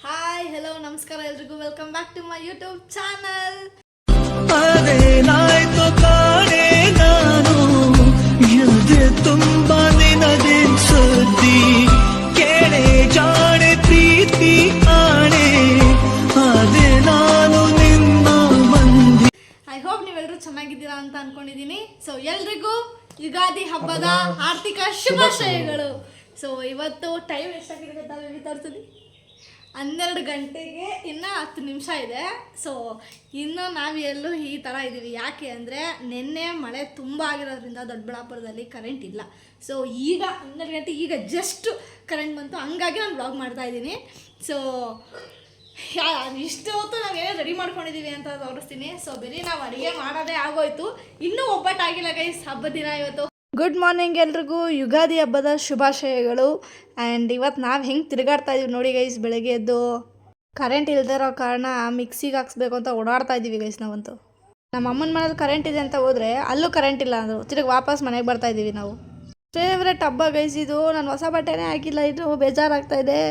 Hi hello ನಮಸ್ಕಾರ ಎಲ್ರಿಗೂ welcome back to my YouTube channel. ಅದೇನಾಯ್ತು ಕಾಣೆ ನಾನು ಎದೆ ತುಂಬ ನಿನಗೆ ಸುದ್ದಿ ಕೇಳೆ ಜಾಣೆ ಪ್ರೀತಿ ಆಣೆ ಅದೇ ನಾನು ನಿಮ್ಮ ಮಂದಿ. ಐ ಹೋಪ್ ನೀವೆಲ್ಲರೂ ಚೆನ್ನಾಗಿದ್ದೀರಾ ಅಂತ ಅನ್ಕೊಂಡಿದ್ದೀನಿ. ಸೊ ಎಲ್ರಿಗೂ ಯುಗಾದಿ ಹಬ್ಬದ ಆರ್ಥಿಕ ಶುಭಾಶಯಗಳು. ಸೊ ಇವತ್ತು ಟೈಮ್ ಎಷ್ಟಾಗಿದೆ ಗೊತ್ತಾ ತೋರಿಸ್ತೀನಿ, 12 ಗಂಟೆಗೆ ಇನ್ನೂ 10 ನಿಮಿಷ ಇದೆ. ಸೊ ಇನ್ನು ನಾವು ಎಲ್ಲೂ ಈ ಥರ ಇದ್ದೀವಿ. ಯಾಕೆ ಅಂದರೆ ನಿನ್ನೆ ಮಳೆ ತುಂಬ ಆಗಿರೋದ್ರಿಂದ ದೊಡ್ಡಬಳ್ಳಾಪುರದಲ್ಲಿ ಕರೆಂಟ್ ಇಲ್ಲ. ಸೊ ಈಗ 12 ಗಂಟೆ ಈಗ ಜಸ್ಟ್ ಕರೆಂಟ್ ಬಂತು, ಹಂಗಾಗಿ ನಾನು ಬ್ಲಾಗ್ ಮಾಡ್ತಾಯಿದ್ದೀನಿ. ಸೊ ಇಷ್ಟು ಹೊತ್ತು ನಾವು ಏನೋ ರೆಡಿ ಮಾಡ್ಕೊಂಡಿದ್ದೀವಿ ಅಂತ ತೋರಿಸ್ತೀನಿ. ಸೊ ಬರೀ ನಾವು ಅಡುಗೆ ಮಾಡೋದೇ ಆಗೋಯ್ತು, ಇನ್ನೂ ಒಬ್ಬಟ್ಟಾಗಿಲ್ಲ ಗೈಸ್. ಹಬ್ಬದ ದಿನ ಇವತ್ತು. ಗುಡ್ ಮಾರ್ನಿಂಗ್ ಎಲ್ರಿಗೂ, ಯುಗಾದಿ ಹಬ್ಬದ ಶುಭಾಶಯಗಳು. ಆ್ಯಂಡ್ ಇವತ್ತು ನಾವು ಹೆಂಗೆ ತಿರುಗಾಡ್ತಾ ಇದೀವಿ ನೋಡಿ ಗೈಸ್. ಬೆಳಗ್ಗೆ ಎದ್ದು ಕರೆಂಟ್ ಇಲ್ಲದೆ ಇರೋ ಕಾರಣ ಮಿಕ್ಸಿಗೆ ಹಾಕ್ಸ್ಬೇಕು ಅಂತ ಓಡಾಡ್ತಾ ಇದ್ದೀವಿ ಗೈಸ್. ನಾವಂತೂ ನಮ್ಮ ಅಮ್ಮನ ಮನೇಲಿ ಕರೆಂಟ್ ಇದೆ ಅಂತ ಹೋದರೆ ಅಲ್ಲೂ ಕರೆಂಟ್ ಇಲ್ಲ ಅಂದರು, ತಿರುಗಿ ವಾಪಸ್ ಮನೆಗೆ ಬರ್ತಾ ಇದ್ದೀವಿ ನಾವು. ಫೇವ್ರೆಟ್ ಹಬ್ಬ ಗೈಸ್ ಇದು. ನಾನು ಹೊಸ ಬಟ್ಟೆನೇ ಹಾಕಿಲ್ಲ, ಇದು ಬೇಜಾರಾಗ್ತಾ ಇದೆ.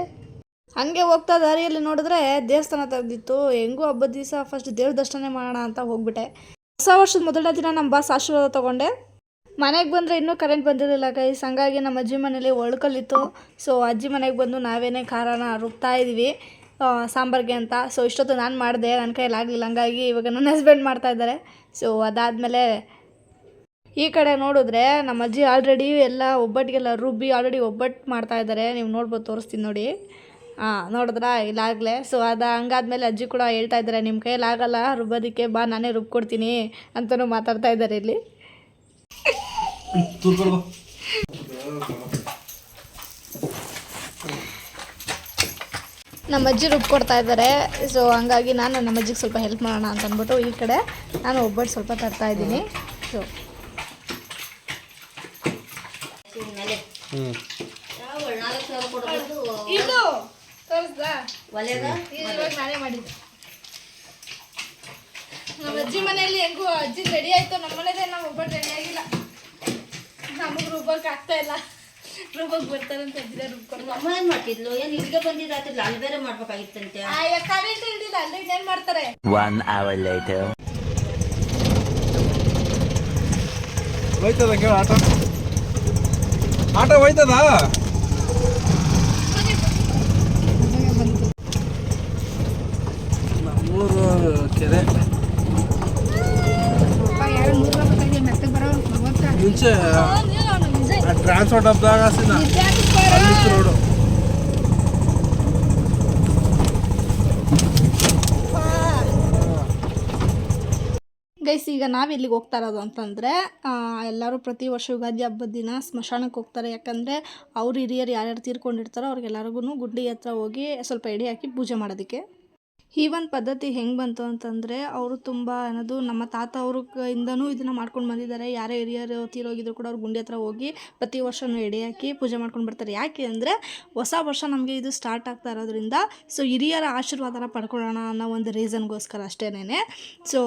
ಹಾಗೆ ಹೋಗ್ತಾ ದಾರಿಯಲ್ಲಿ ನೋಡಿದ್ರೆ ದೇವಸ್ಥಾನ ತೆಗೆದಿತ್ತು. ಹೆಂಗೂ ಹಬ್ಬದ ದಿವಸ ಫಸ್ಟ್ ದೇವ್ರ ದರ್ಶನ ಮಾಡೋಣ ಅಂತ ಹೋಗ್ಬಿಟ್ಟೆ. ಹೊಸ ವರ್ಷದ ಮೊದಲನೇ ದಿನ ನಮ್ಮ ಬಾಸ್ ಆಶೀರ್ವಾದ ತೊಗೊಂಡೆ. ಮನೆಗೆ ಬಂದರೆ ಇನ್ನೂ ಕರೆಂಟ್ ಬಂದಿರಲಿಲ್ಲ ಗೈಸ್. ಹಂಗಾಗಿ ನಮ್ಮ ಅಜ್ಜಿ ಮನೇಲಿ ಒಳ್ಕಲ್ಲಿತ್ತು. ಸೊ ಅಜ್ಜಿ ಮನೆಗೆ ಬಂದು ನಾವೇನೇ ಖಾರನ ರುಬ್ತಾ ಇದ್ವಿ ಸಾಂಬಾರಿಗೆ ಅಂತ. ಸೊ ಇಷ್ಟೊತ್ತು ನಾನು ಮಾಡಿದೆ, ನನ್ನ ಕೈಯಲ್ಲಿ ಆಗಲಿಲ್ಲ. ಹಂಗಾಗಿ ಇವಾಗ ನನ್ನ ಹಸ್ಬೆಂಡ್ ಮಾಡ್ತಾಯಿದ್ದಾರೆ. ಸೊ ಅದಾದಮೇಲೆ ಈ ಕಡೆ ನೋಡಿದ್ರೆ ನಮ್ಮ ಅಜ್ಜಿ ಆಲ್ರೆಡಿ ಎಲ್ಲ ಒಬ್ಬಟ್ಟಿಗೆಲ್ಲ ರುಬ್ಬಿ ಆಲ್ರೆಡಿ ಒಬ್ಬಟ್ಟು ಮಾಡ್ತಾಯಿದ್ದಾರೆ. ನೀವು ನೋಡ್ಬೋದು, ತೋರಿಸ್ತೀನಿ ನೋಡಿ. ನೋಡಿದ್ರಾ ಇಲ್ಲಾಗಲೇ. ಸೊ ಹಂಗಾದ್ಮೇಲೆ ಅಜ್ಜಿ ಕೂಡ ಹೇಳ್ತಾ ಇದ್ದಾರೆ, ನಿಮ್ಮ ಕೈಯಲ್ಲಿ ಆಗಲ್ಲ ರುಬ್ಬೋದಕ್ಕೆ, ಬಾ ನಾನೇ ರುಬ್ಕೊಡ್ತೀನಿ ಅಂತಲೂ ಮಾತಾಡ್ತಾ ಇದ್ದಾರೆ ಇಲ್ಲಿ. ನಮ್ಮ ಅಜ್ಜಿ ರುಬ್ಕೊಡ್ತಾ ಇದ್ದಾರೆ. ಸೊ ಹಂಗಾಗಿ ನಾನು ನಮ್ಮ ಅಜ್ಜಿಗೆ ಸ್ವಲ್ಪ ಹೆಲ್ಪ್ ಮಾಡೋಣ ಅಂತ ಅಂದ್ಬಿಟ್ಟು ಈ ಕಡೆ ನಾನು ಒಬ್ಬಟ್ಟು ಸ್ವಲ್ಪ ತರ್ತಾ ಇದ್ದೀನಿ. ಸೊ ಇದು ನಾನೇ ಮಾಡಿದ್ದೆ. ನಮ್ಮ ಅಜ್ಜಿ ಮನೆಯಲ್ಲಿ ಹೆಂಗೂ ಅಜ್ಜಿ ರೆಡಿ ಆಯಿತು, ನಮ್ಮ ಮನೇದೇ ನಾವು ಒಬ್ಬಟ್ಟು ರೆಡಿ ಆಗಿಲ್ಲ. ನಮಗೆ ರುಬ್ಬಕ್ಕೆ ಆಗ್ತಾ ಇಲ್ಲ, ರುಬ್ಬಕ್ಕೆ ಬರ್ತಾರೆ ಅಂತ ಅಜ್ಜಿನ ರುಬ್ಕೊಂಡು ಅಮ್ಮ ಏನು ಮಾಡ್ತಿದ್ಲು? ಏನು ಇಲ್ಲಿಗೆ ಬಂದಿದ್ದಾತಿಲ್ಲ, ಅಲ್ಲಿ ಬೇರೆ ಮಾಡ್ಬೇಕಾಗಿತ್ತಂತೆ. ಕರೆಂಟ್ ಇಲ್ದಿಲ್ಲ, ಅಲ್ಲಿ ಏನು ಮಾಡ್ತಾರೆ. 1 hour later. ಹೋಯ್ತದ ಕೇಳ ಆಟೋ, ಆಟೋ ಹೋಯ್ತದ. ನಮ್ಮೂರು ಕೆರೆ ಮುಂಚೆ ಟ್ರಾನ್ಸ್ಪೋರ್ಟ್ ಹಬ್ಬದಾಗ ರೋಡು. ಗೈಸ್ ಈಗ ನಾವು ಇಲ್ಲಿಗೆ ಹೋಗ್ತಾ ಇರೋದು ಅಂತಂದರೆ ಎಲ್ಲರೂ ಪ್ರತಿ ವರ್ಷ ಯುಗಾದಿ ಹಬ್ಬದ ದಿನ ಸ್ಮಶಾನಕ್ಕೆ ಹೋಗ್ತಾರೆ. ಯಾಕಂದರೆ ಅವ್ರ ಹಿರಿಯರು ಯಾರ್ಯಾರು ತೀರ್ಕೊಂಡಿರ್ತಾರೋ ಅವ್ರಿಗೆಲ್ಲರಿಗೂ ಗುಡ್ಡಿ ಹತ್ರ ಹೋಗಿ ಸ್ವಲ್ಪ ಎಡೆ ಹಾಕಿ ಪೂಜೆ ಮಾಡೋದಕ್ಕೆ. ಈ ಒಂದು ಪದ್ಧತಿ ಹೆಂಗೆ ಬಂತು ಅಂತಂದರೆ ಅವರು ತುಂಬ ಅನ್ನೋದು ನಮ್ಮ ತಾತ ಅವ್ರಿಂದನೂ ಇದನ್ನು ಮಾಡ್ಕೊಂಡು ಬಂದಿದ್ದಾರೆ. ಯಾರೇ ಹಿರಿಯರು ತೀರೋಗಿದ್ರು ಕೂಡ ಅವ್ರು ಗುಂಡಿ ಹತ್ರ ಹೋಗಿ ಪ್ರತಿ ವರ್ಷವೂ ಎಡೆ ಹಾಕಿ ಪೂಜೆ ಮಾಡ್ಕೊಂಡು ಬರ್ತಾರೆ. ಯಾಕೆ ಅಂದರೆ ಹೊಸ ವರ್ಷ ನಮಗೆ ಇದು ಸ್ಟಾರ್ಟ್ ಆಗ್ತಾ ಇರೋದ್ರಿಂದ ಸೊ ಹಿರಿಯರ ಆಶೀರ್ವಾದನ ಪಡ್ಕೊಳ್ಳೋಣ ಅನ್ನೋ ಒಂದು ರೀಸನ್ಗೋಸ್ಕರ ಅಷ್ಟೇನೆ. ಸೊ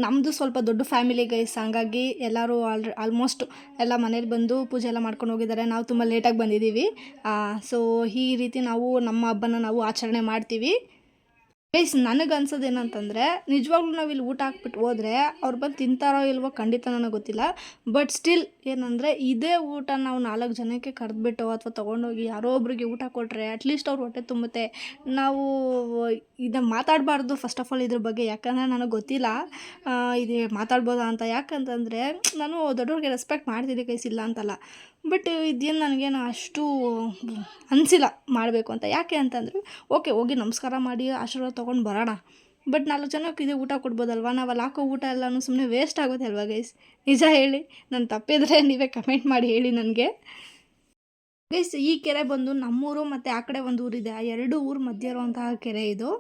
ನಮ್ಮದು ಸ್ವಲ್ಪ ದೊಡ್ಡ ಫ್ಯಾಮಿಲಿ ಗೈಸ್. ಹಂಗಾಗಿ ಎಲ್ಲರೂ ಆಲ್ಮೋಸ್ಟ್ ಎಲ್ಲ ಮನೇಲಿ ಬಂದು ಪೂಜೆ ಎಲ್ಲ ಮಾಡ್ಕೊಂಡು ಹೋಗಿದ್ದಾರೆ. ನಾವು ತುಂಬ ಲೇಟಾಗಿ ಬಂದಿದ್ದೀವಿ. ಸೊ ಈ ರೀತಿ ನಾವು ನಮ್ಮ ಹಬ್ಬನ ನಾವು ಆಚರಣೆ ಮಾಡ್ತೀವಿ ಗೈಸ್. ನನಗೆ ಅನ್ಸೋದು ಏನಂತಂದರೆ ನಿಜವಾಗ್ಲೂ ನಾವು ಇಲ್ಲಿ ಊಟ ಹಾಕ್ಬಿಟ್ಟು ಹೋದರೆ ಅವ್ರು ಬಂದು ತಿಂತಾರೋ ಇಲ್ವೋ ಖಂಡಿತ ನನಗೆ ಗೊತ್ತಿಲ್ಲ. ಬಟ್ ಸ್ಟಿಲ್ ಏನಂದರೆ ಇದೇ ಊಟ ನಾವು 4 ಜನಕ್ಕೆ ಕರೆದ್ಬಿಟ್ಟು ಅಥವಾ ತೊಗೊಂಡೋಗಿ ಯಾರೋ ಒಬ್ರಿಗೆ ಊಟ ಕೊಟ್ಟರೆ ಅಟ್ಲೀಸ್ಟ್ ಅವ್ರು ಹೊಟ್ಟೆ ತುಂಬುತ್ತೆ. ನಾವು ಇದನ್ನು ಮಾತಾಡಬಾರ್ದು ಫಸ್ಟ್ ಆಫ್ ಆಲ್ ಇದ್ರ ಬಗ್ಗೆ, ಯಾಕಂದರೆ ನನಗೆ ಗೊತ್ತಿಲ್ಲ ಇದು ಮಾತಾಡ್ಬೋದಾ ಅಂತ. ಯಾಕಂತಂದರೆ ನಾನು ದೊಡ್ಡವ್ರಿಗೆ ರೆಸ್ಪೆಕ್ಟ್ ಮಾಡ್ತೀನಿ ಗೈಸ್, ಇಲ್ಲ ಅಂತಲ್ಲ. ಬಟ್ ಇದೇನು ನನಗೇನು ಅಷ್ಟು ಅನಿಸಿಲ್ಲ ಮಾಡಬೇಕು ಅಂತ. ಯಾಕೆ ಅಂತಂದರೆ ಓಕೆ ಹೋಗಿ ನಮಸ್ಕಾರ ಮಾಡಿ ಆಶೀರ್ವಾದ ತೊಗೊಂಡು ಬರೋಣ, ಬಟ್ 4 ಜನಕ್ಕೆ ಇದೇ ಊಟ ಕೊಡ್ಬೋದಲ್ವ. ನಾವು ಅಲ್ಲಿ ಹಾಕೋ ಊಟ ಎಲ್ಲನೂ ಸುಮ್ಮನೆ ವೇಸ್ಟ್ ಆಗುತ್ತೆ ಅಲ್ವಾ ಗೈಸ್. ನಿಜ ಹೇಳಿ, ನಾನು ತಪ್ಪಿದರೆ ನೀವೇ ಕಮೆಂಟ್ ಮಾಡಿ ಹೇಳಿ ನನಗೆ ಗೈಸ್. ಈ ಕೆರೆ ಬಂದು ನಮ್ಮೂರು ಮತ್ತು ಆ ಕಡೆ ಒಂದು ಊರಿದೆ, ಆ 2 ಊರು ಮಧ್ಯೆ ಇರುವಂತಹ ಕೆರೆ ಇದು.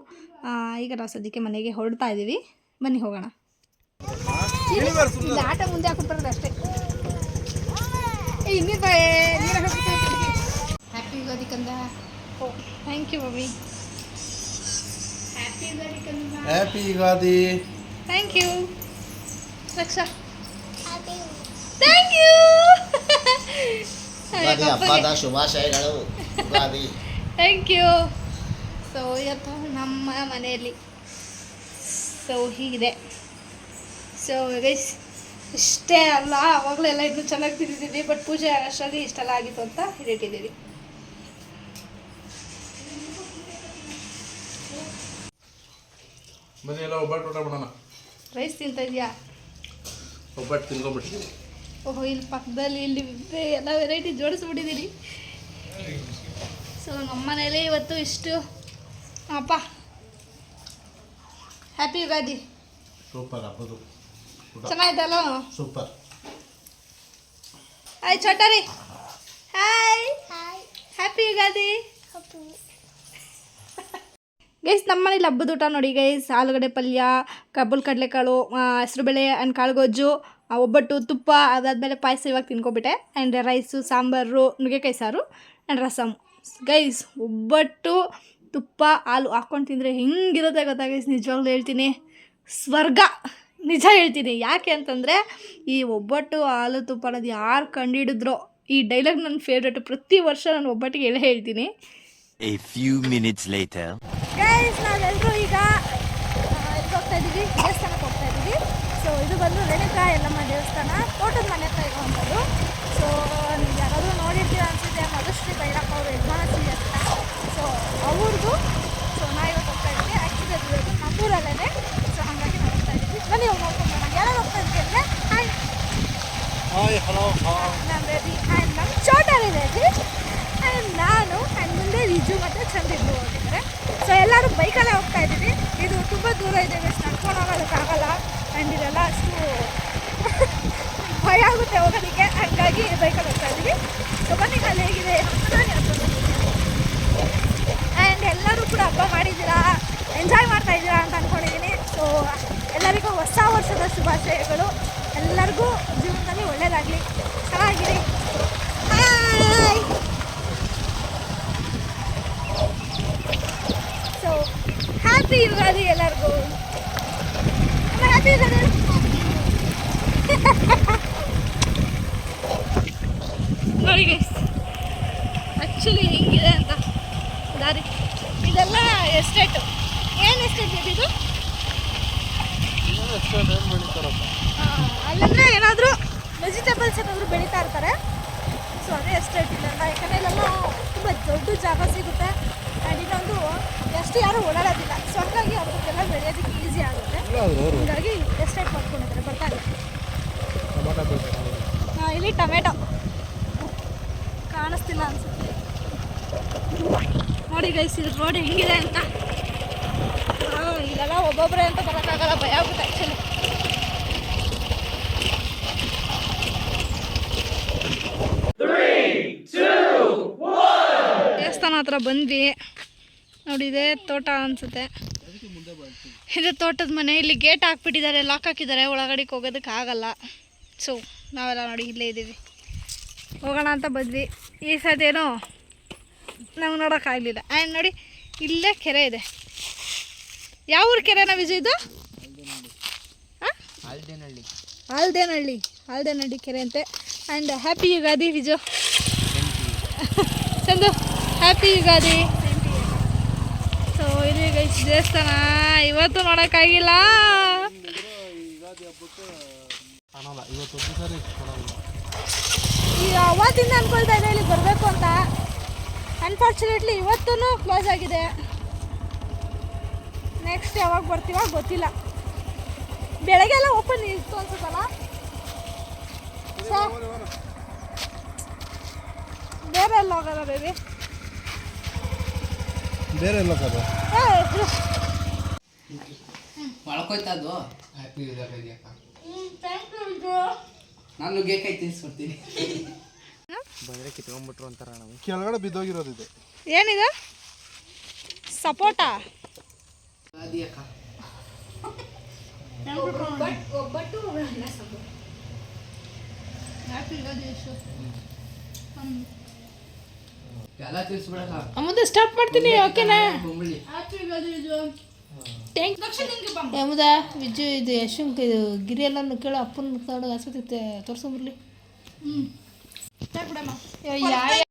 ಈಗ ನಾವು ಸದ್ಯಕ್ಕೆ ಮನೆಗೆ ಹೊರಡ್ತಾ ಇದ್ದೀವಿ, ಬನ್ನಿ ಹೋಗೋಣ. ಆಟ ಮುಂದೆ ಹಾಕ್ಬಿಟ್ಬಾರ್ದು ಅಷ್ಟೇ. ಹ್ಯಾಪಿ ಯುಗಾದಿ ಕಂದ. Thank you mummy. Happy Ugadi ಕಂದ. Happy Ugadi. Thank you Raksha. Thank Ugadi ಹಬ್ಬದ ಶುಭಾಶಯಗಳು. Ugadi thank you. ಸೊ ಇವತ್ತು ನಮ್ಮ ಮನೆಯಲ್ಲಿ ಸೊ ಹೀಗಿದೆ. ಸೊ ಗೈಸ್ ಇಷ್ಟೇ ಅಲ್ಲ, ಅವಾಗಲೆಲ್ಲ ಇನ್ನೂ ಚೆನ್ನಾಗಿ ತಿಂದಿದ್ದೀವಿ, ಬಟ್ ಪೂಜೆ ಅಷ್ಟರಲ್ಲಿ ಇಷ್ಟೆಲ್ಲ ಆಗಿತ್ತು ಅಂತ ಹಿಡಿಟ್ಟಿದ್ದೀವಿ. ಬನ್ನಿ ಎಲ್ಲ ಒಬ್ಬಟ್ಟು ಊಟ ಮಾಡೋಣ. ರೈಸ್ ತಿಂತಾ ಇದೆಯಾ? ಒಬ್ಬಟ್ಟು ತಿನ್ಕೊಂಬಿಟ್ಟು. ಓಹೋ, ಇಲ್ಲಿ ಪಕ್ಕದಲ್ಲಿ ಇಲ್ಲಿ ಎಲ್ಲ ವೆರೈಟಿ ಜೋಡಿಸ್ಬಿಟ್ಟಿದ್ದೀರಿ. ಸೊ ನಮ್ಮ ಮನೇಲಿ ಇವತ್ತು ಇಷ್ಟು. ಅಪ್ಪ ಹ್ಯಾಪಿ ಯುಗಾದಿ. ಸೂಪರ್ ಹಬ್ಬದು ಚೆನ್ನಾಯ್ತಲ್ಲ? ಸೂಪರ್. ಹಾಯ್ ಚೋಟರಿ. Hi happy Ugadi guys. ನಮ್ಮ ಮನೇಲಿ ಹಬ್ಬದ ಊಟ ನೋಡಿ ಗೈಸ್. ಆಲೂಗಡ್ಡೆ ಪಲ್ಯ, ಕಬ್ಬಲ್ ಕಡಲೆಕಾಳು, ಹೆಸರುಬೇಳೆ ಆ್ಯಂಡ್ ಕಾಳುಗೊಜ್ಜು, ಒಬ್ಬಟ್ಟು, ತುಪ್ಪ, ಅದಾದಮೇಲೆ ಪಾಯಸ ಇವಾಗ ತಿನ್ಕೊಬಿಟ್ಟೆ. ಆ್ಯಂಡ್ ರೈಸು, ಸಾಂಬಾರು, ನುಗ್ಗೆಕಾಯಿ ಸಾರು ಆ್ಯಂಡ್ ರಸಮ್. ಗೈಸ್ ಒಬ್ಬಟ್ಟು, ತುಪ್ಪ, ಹಾಲು ಹಾಕ್ಕೊಂಡು ತಿಂದರೆ ಹೆಂಗಿರುತ್ತೆ ಗೊತ್ತಾ ಗೈಸ್? ನಿಜವಾಗ್ಲೂ ಹೇಳ್ತೀನಿ, ಸ್ವರ್ಗ. ನಿಜ ಹೇಳ್ತೀನಿ. ಯಾಕೆ ಅಂತಂದರೆ ಈ ಒಬ್ಬಟ್ಟು, ಹಾಲು, ತುಪ್ಪ ಅನ್ನೋದು ಯಾರು ಕಂಡುಹಿಡಿದ್ರೋ, ಈ ಡೈಲಾಗ್ ನನ್ನ ಫೇವ್ರೇಟು. ಪ್ರತಿ ವರ್ಷ ನಾನು ಒಬ್ಬಟ್ಟಿಗೆ ಹೇಳ್ತೀನಿ. A few minutes later. Guys ನಾವೆಲ್ಲರೂ ಈಗ ಎಲ್ಲಿ ಹೋಗ್ತಾ ಇದ್ದೀವಿ? ದೇವಸ್ಥಾನಕ್ಕೆ ಹೋಗ್ತಾ ಇದ್ದೀವಿ. ಸೊ ಇದು ಬಂದು ರೇಣುಕಾ ಯಲ್ಲಮ್ಮ ದೇವಸ್ಥಾನ, ತೋಟದ ಮನೆ ಹತ್ರ ಇರುವಂಥದ್ದು. ಸೊ ನೀವು ಯಾರಾದರೂ ನೋಡಿರ್ತೀರ ಅನಿಸುತ್ತೆ, ಮಧುಶ್ರೀ ಭೈರಪ್ಪ ಅವರು ಯಜಮಾನಶ್ರೀ ಅಂತ. ಸೊ ಅವ್ರದ್ದು. ಸೊ ನಾವು ಇವತ್ತು ಹೋಗ್ತಾ ಇದ್ದೀವಿ. ಆ್ಯಕ್ಚುಲಿ ಅದು ಇರೋದು ನಮ್ಮೂರಲ್ಲೇ. ಸೊ ಹಾಗಾಗಿ ನಾವು ಹೋಗ್ತಾ ಇದ್ದೀವಿ. ಬನ್ನಿ ಹೋಗಿ ನೋಡ್ಕೊಂಡು ಬರೋಣ. ಯಾರು ಹೋಗ್ತಾ ಇದ್ದೀವಿ ಅಂದರೆ ಹಾಯ್ ಹಲೋ. ನಾನು ರೆಡಿ ಆ್ಯಂಡ್ ನಮ್ಮ ಚೋಟರಿ ರೆಡಿ ಆ್ಯಂಡ್ ನಾನು ಆ್ಯಂಡ್ ಮುಂದೆ ವಿಜು ಮತ್ತು ಚಂದಿದ್ರು ಹೋಗಿದ್ದಾರೆ. ಸೊ ಎಲ್ಲರೂ ಬೈಕಲ್ಲೇ ಹೋಗ್ತಾ ಇದ್ದೀವಿ. ಇದು ತುಂಬ ದೂರ ಇದೆ, ಎಷ್ಟು ನಡ್ಕೊಂಡು ಹೋಗೋದಕ್ಕಾಗಲ್ಲ. ಆ್ಯಂಡ್ ಇದೆಲ್ಲ ಅಷ್ಟು ಭಯ ಆಗುತ್ತೆ ಹೋಗೋದಕ್ಕೆ, ಹಾಗಾಗಿ ಬೈಕಲ್ಲಿ ಹೋಗ್ತಾ ಇದ್ದೀವಿ. ಸೊ ಬನ್ನಿ ಅಲ್ಲಿ ಹೇಗಿದೆ ಆ್ಯಂಡ್ ಎಲ್ಲರೂ ಕೂಡ ಹಬ್ಬ ಮಾಡಿದ್ದೀರಾ, ಎಂಜಾಯ್ ಮಾಡ್ತಾ ಇದ್ದೀರಾ ಅಂತ ಅಂದ್ಕೊಂಡಿದ್ದೀನಿ. ಸೊ ಎಲ್ಲರಿಗೂ ಹೊಸ ವರ್ಷದ ಶುಭಾಶಯಗಳು. ಎಲ್ಲರಿಗೂ ಜೀವನದಲ್ಲಿ ಒಳ್ಳೆಯದಾಗಲಿ, ಚೆನ್ನಾಗಿರಿ. ಹಾಯ್. ಸೊ ಹ್ಯಾಪಿ ಯುಗಾದಿ ಎಲ್ಲರಿಗೂ. ಹ್ಯಾಪಿ ಯುಗಾದಿ. ನೋಡಿ ಗೈಸ್, ಆ್ಯಕ್ಚುಲಿ ಹೆಂಗಿದೆ ಅಂತ ದಾರಿ. ಇದೆಲ್ಲ ಎಸ್ಟೇಟು. ಏನು ಎಸ್ಟೇಟ್ ಇದು? ಅಲ್ಲಂದರೆ ಏನಾದರೂ ವೆಜಿಟೇಬಲ್ಸ್ ಏನಾದರೂ ಬೆಳೀತಾ ಇರ್ತಾರೆ. ಸೊ ಅದೇ ಎಸ್ಟೇಟ್ ಇಲ್ಲೆಲ್ಲ. ಯಾಕಂದರೆ ಇಲ್ಲೆಲ್ಲ ತುಂಬ ದೊಡ್ಡ ಜಾಗ ಸಿಗುತ್ತೆ. ಆ್ಯಂಡ್ ಇನ್ನೊಂದು ಎಷ್ಟು ಯಾರೂ ಓಡಾಡೋದಿಲ್ಲ. ಸೊ ಹಾಗಾಗಿ ಅವ್ರಿಗೆಲ್ಲ ಬೆಳೆಯೋದಕ್ಕೆ ಈಸಿ ಆಗುತ್ತೆ. ಹೀಗಾಗಿ ಎಸ್ಟೇಟ್ ಮಾಡ್ಕೊಂಡಿದ್ದಾರೆ. ಬರ್ತಾ ಇದೆ ಇಲ್ಲಿ ಟೊಮೆಟೊ ಕಾಣಿಸ್ತಿಲ್ಲ ಅನ್ಸುತ್ತೆ. ನೋಡಿ ಗೈಸ್, ಇದು ರೋಡ್ ಹೆಂಗಿದೆ ಅಂತ. ಇಲ್ಲೆಲ್ಲ ಒಬ್ಬೊಬ್ಬರೇ ಅಂತ ಬರೋಕ್ಕಾಗಲ್ಲ, ಭಯ ಆಗುತ್ತೆ ಆ್ಯಕ್ಚುಲಿ. ದೇವಸ್ಥಾನ ಹತ್ರ ಬಂದ್ವಿ ನೋಡಿ. ಇದೇ ತೋಟ ಅನಿಸುತ್ತೆ. ಇದು ತೋಟದ ಮನೆ. ಇಲ್ಲಿ ಗೇಟ್ ಹಾಕ್ಬಿಟ್ಟಿದ್ದಾರೆ, ಲಾಕ್ ಹಾಕಿದ್ದಾರೆ, ಒಳಗಡೆಗೆ ಹೋಗೋದಕ್ಕೆ ಆಗಲ್ಲ. ಸೊ ನಾವೆಲ್ಲ ನೋಡಿ ಇಲ್ಲೇ ಇದ್ದೀವಿ. ಹೋಗೋಣ ಅಂತ ಬಂದ್ವಿ. ಈ ಸೈಡ್ ಏನೋ ನಮ್ಗೆ ನೋಡೋಕ್ಕಾಗಲಿಲ್ಲ. ಆ್ಯಂಡ್ ನೋಡಿ ಇಲ್ಲೇ ಕೆರೆ ಇದೆ. ಯಾವ ಊರು ಕೆರೆನ ವಿಜಯ್ ಇದು? ಆಲ್ದೇನಹಳ್ಳಿ ಕೆರೆ ಅಂತೆ. And happy Ugadi Viju. Chandu happy Ugadi. So ಇಲ್ಲಿ ಗೈಸ್ ದೇವಸ್ಥಾನ ಇವತ್ತು ನೋಡೋಕ್ಕಾಗಿಲ್ಲ. ಈ ಅವತ್ತಿಂದ ಅನ್ಕೊಳ್ತಾ ಇದ್ದೆ ಇಲ್ಲಿ ಬರಬೇಕು ಅಂತ. ಅನ್ಫಾರ್ಚುನೇಟ್ಲಿ ಇವತ್ತೂ ಕ್ಲೋಸ್ ಆಗಿದೆ. ನೆಕ್ಸ್ಟ್ ಯಾವಾಗ ಬರ್ತೀವ ಗೊತ್ತಿಲ್ಲ. ಬೆಳಗ್ಗೆ ಎಲ್ಲ ಓಪನ್ ಇತ್ತು ಅನ್ಸುತ್ತಲ್ಲ. ಬೇರೆ ಎಲ್ಲ ಹೋಗೋದ ಬೇಬಿ? ಬೇರೆ ಎಲ್ಲ ಮಳ್ಕೋಯ್ತದು. ಹ್ಯಾಪಿ ಯುಗಾದಿ ಅಕ್ಕ. ನಾನು ನುಗ್ಗೆಕಾಯಿ ತಿನ್ಸ್ಕೊಡ್ತೀನಿ. ಬಂದರೆ ಕಿತ್ಕೊಂಡ್ಬಿಟ್ರು ಅಂತಾರ. ನಾವು ಕೆಳಗಡೆ ಬಿದ್ದೋಗಿರೋದು ಇದು. ಏನಿದೆ? ಸಪೋಟ. ಯುಗಾದಿ ಅಕ್ಕ. ಒಬ್ಬಟ್ಟು ಎಲ್ಲ ತಿನ್ಸ್ಬಿಡಲ್ಲ. ಮುಂದೆ ಸ್ಟಾಪ್ ಮಾಡ್ತೀನಿ. ಓಕೆನಾ? ಬೊಂಬಳಿ ಯಮುದ ವಿಜು ಇದು ಯಶಂಕ್ ಇದು ಗಿರಿ ಎಲ್ಲ ಕೇಳೋ ಅಪ್ಪನ ಆಸ್ಪತ್ರೆ ತೋರಿಸ್ಕೊಂಬರ್ಲಿ. ಬಿಡಮ್ಮ. ಯಾ